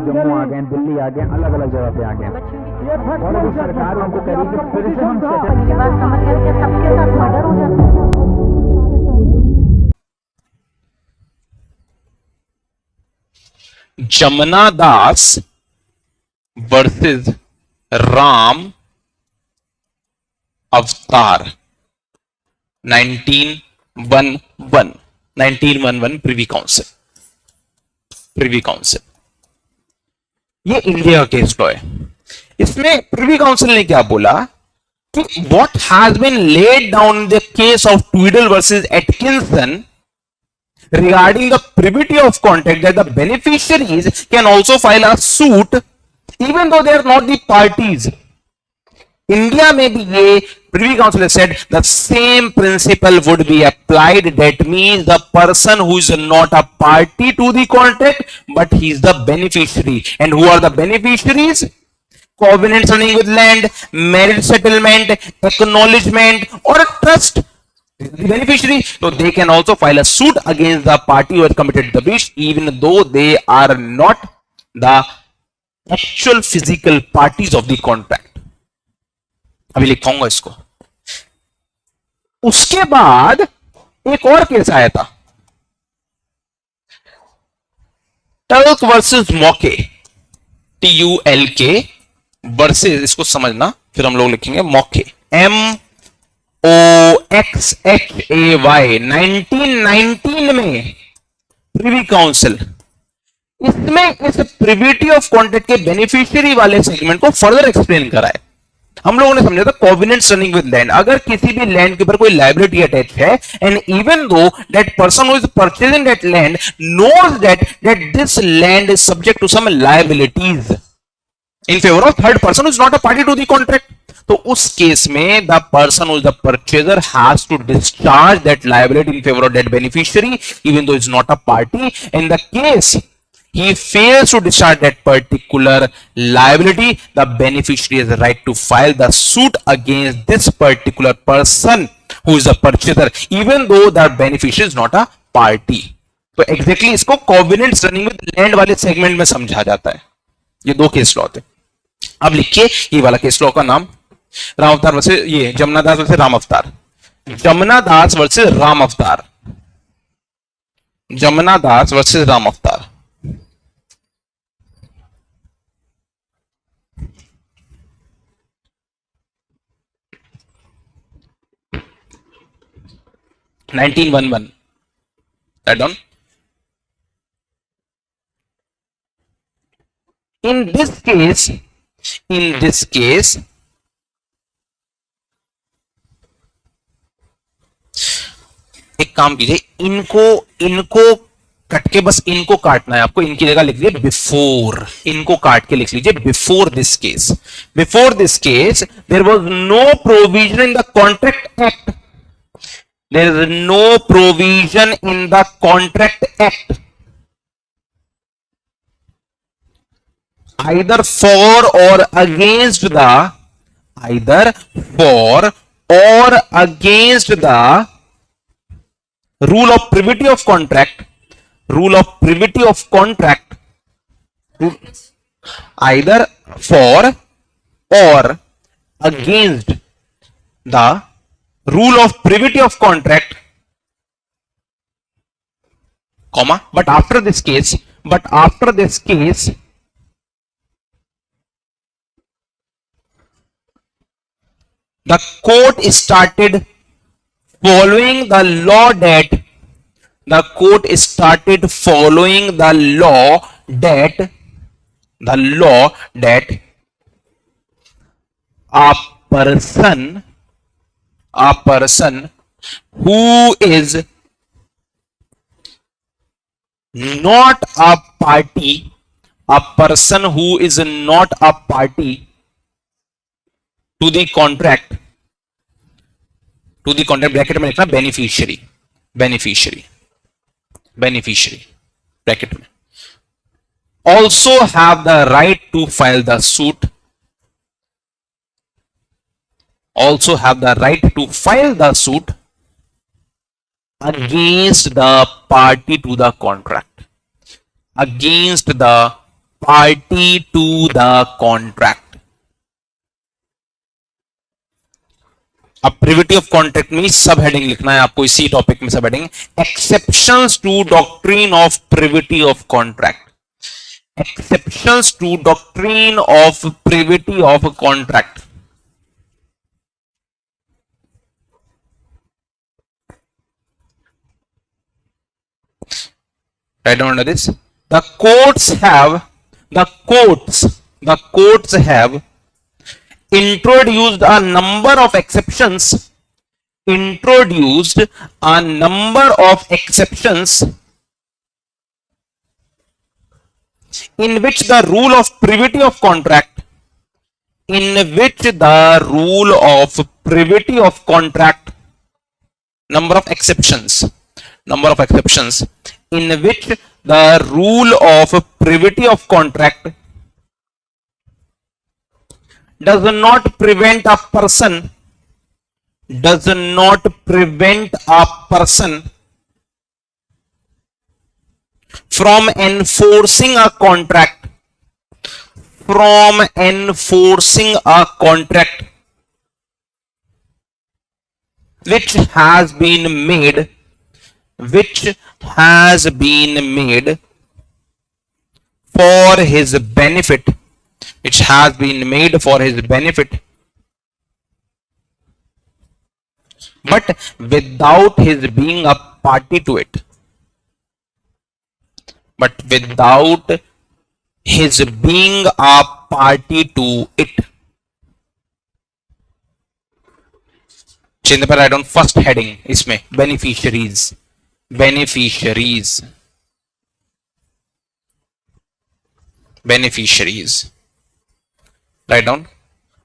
जम्मू आ गए, दिल्ली आ गए, अलग अलग जगह पे आ गए, और अभी सरकार उनको कह रही है कि फिर से हम मेरी बात समझ गए कि सबके साथ मर्डर हो जाता है। जमुना दास versus Ram Avatar 1911 Privy Council. ये इंडिया का केस लॉ है। इसमें प्रिवी काउंसिल ने क्या बोला कि what has been laid down in the case of Tweddle versus Atkinson regarding the privity of contract, that the beneficiaries can also file a suit even though they are not the parties. India में भी ये Privy Council has said the same principle would be applied. That means the person who is not a party to the contract but he is the beneficiary. And who are the beneficiaries? Covenants running with land, marriage settlement, acknowledgement, or a trust. The beneficiary, so they can also file a suit against the party who has committed the breach, even though they are not the actual physical parties of the contract. अभी लिखूंगा इसको। उसके बाद एक और case आया था, talk versus मौके, TULK वर्सेस, इसको समझना, फिर हम लोग लिखेंगे मौके, MOXHAY 1919 में प्रिवी काउंसिल, इसमें इस प्रिविटी ऑफ कॉन्ट्रैक्ट के बेनिफिशियरी वाले सेगमेंट को फर्दर एक्सप्लेन कराए। हम लोगों ने समझा था कोवेनेंट्स रनिंग विद लैंड, अगर किसी भी लैंड के ऊपर कोई लायबिलिटी अटैच है and even though that person who is purchasing that land knows that this land is subject to some liabilities in favour of third person who is not a party to the contract, तो उस case में the person who is the purchaser has to discharge that liability in favour of that beneficiary even though is not a party. In the case he fails to discharge that particular liability, the beneficiary has the right to file the suit against this particular person who is the purchaser, even though the beneficiary is not a party. तो exactly इसको covenants running with land वाले segment में समझा जाता है। ये दो case law थे। अब लिखिए ये वाला केस लॉ का नाम, राम अवतार वर्सेस, ये जमुना दास वर्सेस राम अवतार, जमुना दास वर्सेस राम अवतार, जमुना दास वर्सेस राम अवतार। Write down. In this case, एक काम कीजिए, इनको कट के बस इनको काटना है आपको, इनकी जगह लिख लीजिए बिफोर, इनको काट के लिख लीजिए before this case there was no provision in the contract act, there is no provision in the contract act either for or against the rule of privity of contract, either for or against the rule of privity of contract, comma, but after this case the court started following the law that a person who is not a party, to the contract bracket में लिखना beneficiary bracket में, also have the right to file the suit, against the party to the contract, party to the contract. अब privity of contract में sub heading लिखना है आपको, इसी topic में sub heading, exceptions to doctrine of privity of contract, exceptions to doctrine of privity of contract. Write down under this. The courts have introduced a number of exceptions, in which the rule of privity of contract, number of exceptions in which the rule of privity of contract does not prevent a person from enforcing a contract which has been made for his benefit, but without his being a party to it, चिन्ह पर write down first heading, इसमें beneficiaries write down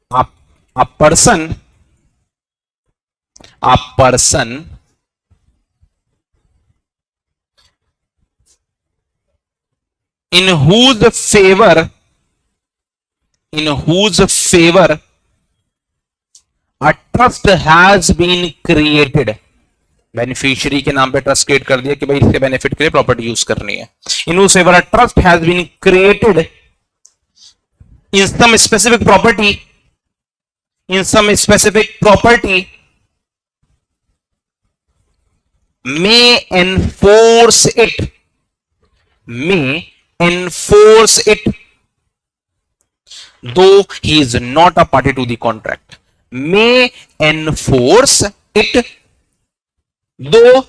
a person in whose favor a trust has been created. Beneficiary के नाम पे trust create कर दिया कि भाई इसके बेनिफिट के लिए प्रॉपर्टी यूज करनी है. इन whose favor a trust has been created in some specific property may enforce it though he is not a party to the contract. May enforce it though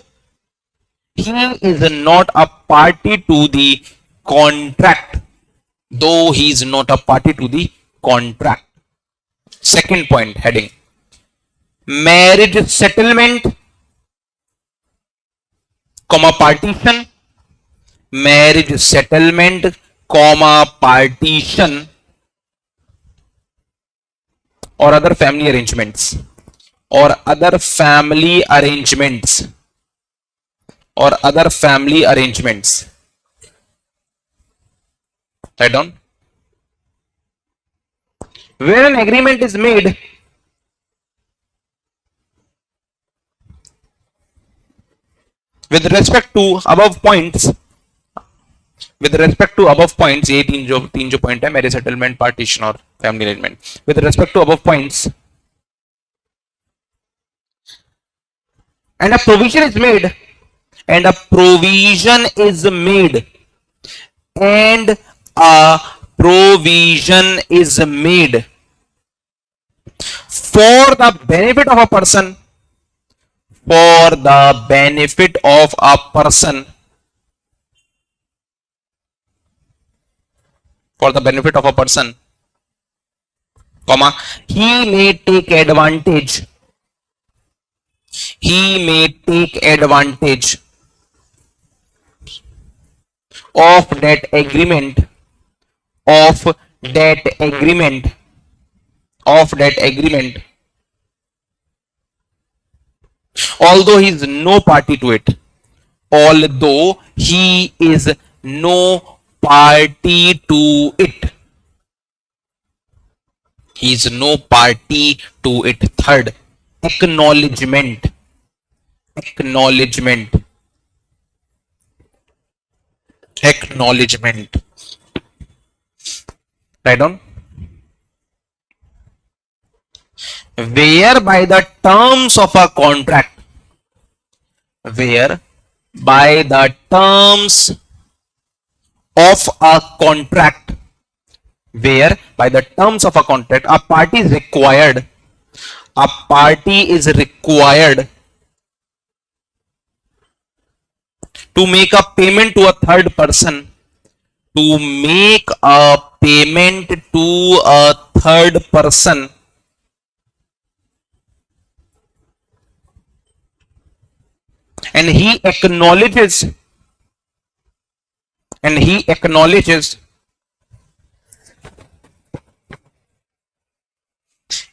he is not a party to the contract. Second point heading, marriage settlement, partition, or other family arrangements, write down, where an agreement is made with respect to above points, ये तीन जो point है, marriage settlement, partition और family arrangement, with respect to above points, and a provision is made for the benefit of a person, comma, he may take advantage of that agreement although he is no party to it, Third, acknowledgement. Write down. Whereby the terms of a contract, whereby the terms of a contract, where by the terms of a contract a party is required to make a payment to a third person, and he acknowledges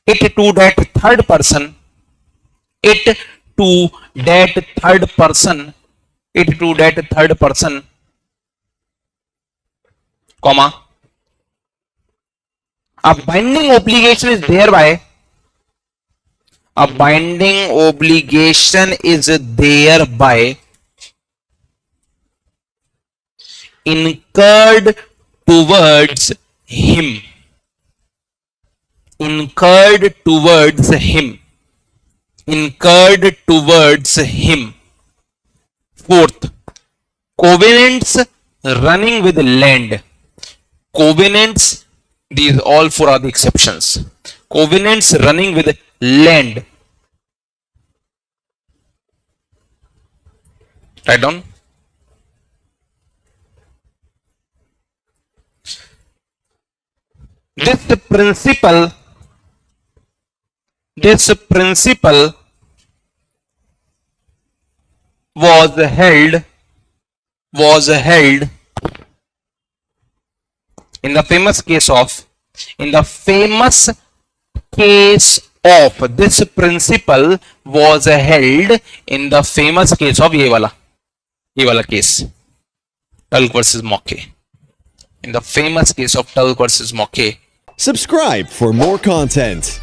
it to that third person, comma, a binding obligation is thereby incurred towards him. Fourth, covenants running with land. Covenants, these all four are the exceptions. Covenants running with land. Write down. This principle was held in the famous case of this principle was held in the famous case of ये वाला case, Tulk versus Mockay. In the famous case of Tulk versus Mockay. Subscribe for more content.